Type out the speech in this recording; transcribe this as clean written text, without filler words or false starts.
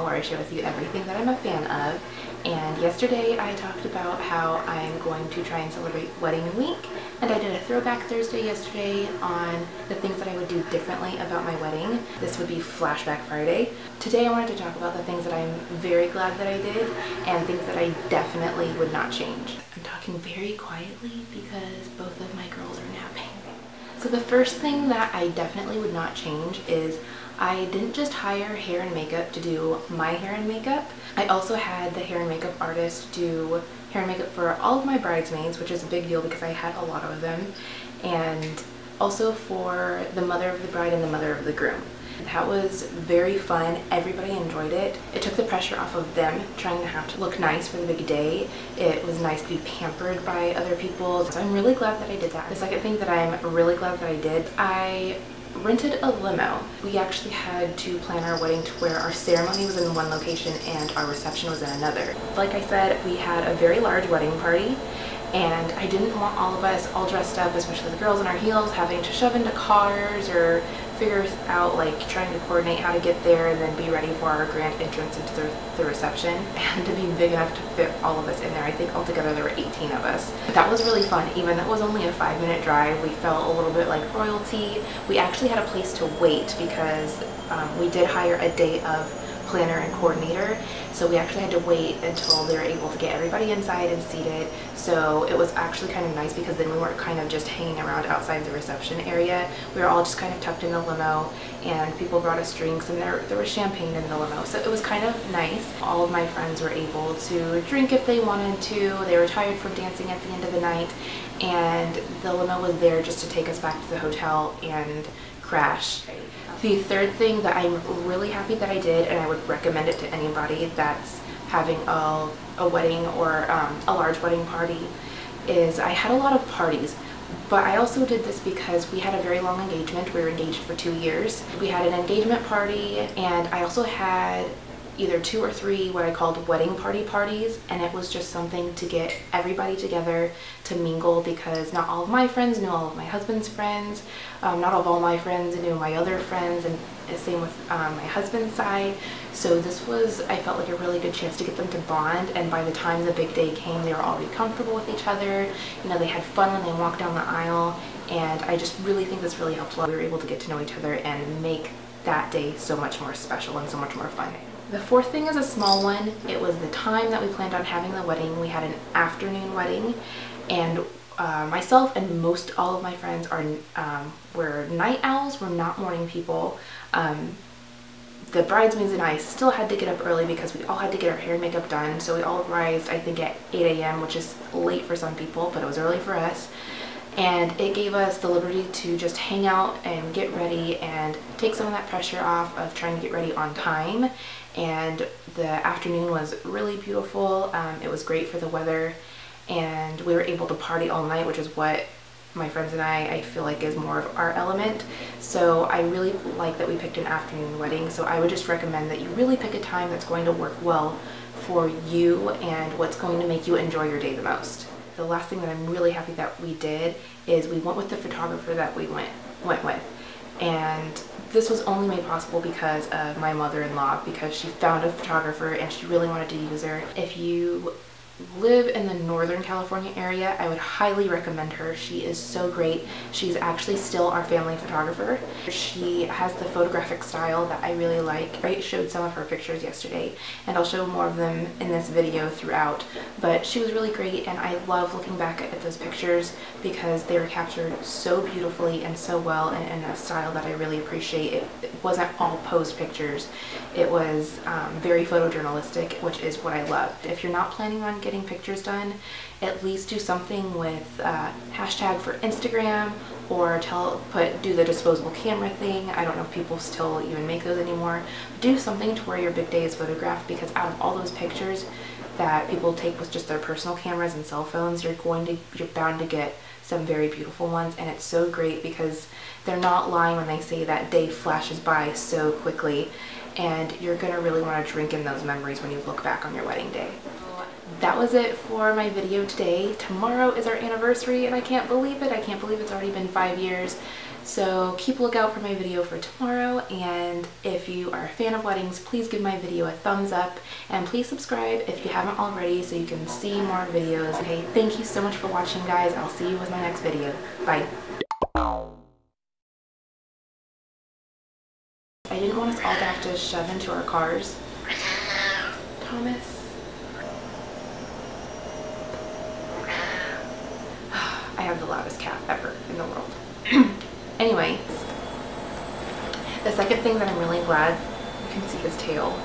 channel where I share with you everything that I'm a fan of. And yesterday I talked about how I'm going to try and celebrate Wedding Week, and I did a throwback Thursday yesterday on the things that I would do differently about my wedding. This would be Flashback Friday. Today I wanted to talk about the things that I'm very glad that I did and things that I definitely would not change. I'm talking very quietly because both of my girls are napping. So the first thing that I definitely would not change is I didn't just hire hair and makeup to do my hair and makeup. I also had the hair and makeup artist do hair and makeup for all of my bridesmaids, which is a big deal because I had a lot of them, and also for the mother of the bride and the mother of the groom. That was very fun. Everybody enjoyed it. It took the pressure off of them trying to have to look nice for the big day. It was nice to be pampered by other people. So I'm really glad that I did that. The second thing that I'm really glad that I did, I rented a limo. We actually had to plan our wedding to where our ceremony was in one location and our reception was in another. Like I said, we had a very large wedding party, and I didn't want all of us all dressed up, especially the girls in our heels, having to shove into cars or figure out, like, trying to coordinate how to get there and then be ready for our grand entrance into the reception, and to be big enough to fit all of us in there. I think altogether there were 18 of us. That was really fun. Even though it was only a 5-minute drive, we felt a little bit like royalty. We actually had a place to wait because we did hire a day of planner and coordinator, so we actually had to wait until they were able to get everybody inside and seated. So it was actually kind of nice because then we weren't kind of just hanging around outside the reception area. We were all just kind of tucked in the limo, and people brought us drinks, and there was champagne in the limo, so it was kind of nice. All of my friends were able to drink if they wanted to. They were tired from dancing at the end of the night, and the limo was there just to take us back to the hotel and crash. The third thing that I'm really happy that I did, and I would recommend it to anybody that's having a wedding or a large wedding party, is I had a lot of parties. But I also did this because we had a very long engagement. We were engaged for 2 years. We had an engagement party, and I also had either 2 or 3 what I called wedding parties, and it was just something to get everybody together to mingle, because not all of my friends knew all of my husband's friends, not all of my friends knew my other friends, and the same with my husband's side. So this was, I felt like, a really good chance to get them to bond, and by the time the big day came, they were already comfortable with each other. You know, they had fun when they walked down the aisle, and I just really think this really helped. We were able to get to know each other and make that day so much more special and so much more fun. The fourth thing is a small one. It was the time that we planned on having the wedding. We had an afternoon wedding, and myself and most all of my friends were night owls. We're not morning people. The bridesmaids and I still had to get up early because we all had to get our hair and makeup done. So we all arrived, I think, at 8 a.m., which is late for some people, but it was early for us. And it gave us the liberty to just hang out and get ready and take some of that pressure off of trying to get ready on time. And the afternoon was really beautiful. It was great for the weather, and we were able to party all night, which is what my friends and I feel like is more of our element. So I really like that we picked an afternoon wedding. So I would just recommend that you really pick a time that's going to work well for you and what's going to make you enjoy your day the most. The last thing that I'm really happy that we did is we went with the photographer that we went with. And this was only made possible because of my mother-in-law, because she found a photographer and she really wanted to use her. If you live in the Northern California area, I would highly recommend her. She is so great. She's actually still our family photographer. She has the photographic style that I really like. I showed some of her pictures yesterday, and I'll show more of them in this video throughout. But she was really great, and I love looking back at those pictures because they were captured so beautifully and so well, and in a style that I really appreciate. It wasn't all posed pictures. It was very photojournalistic, which is what I loved. If you're not planning on getting pictures done, at least do something with hashtag for Instagram, or do the disposable camera thing. I don't know if people still even make those anymore. Do something to where your big day is photographed, because out of all those pictures that people take with just their personal cameras and cell phones, you're bound to get some very beautiful ones. And it's so great because they're not lying when they say that day flashes by so quickly, and you're gonna really want to drink in those memories when you look back on your wedding day. That was it for my video today. Tomorrow is our anniversary, and I can't believe it. I can't believe it's already been 5 years. So keep a lookout for my video for tomorrow, and if you are a fan of weddings, please give my video a thumbs up and please subscribe if you haven't already so you can see more videos. Okay, thank you so much for watching, guys. I'll see you with my next video. Bye. I didn't want us all to have to shove into our cars. Thomas. I have the loudest cat ever in the world. Anyway, the second thing that I'm really glad you can see his tail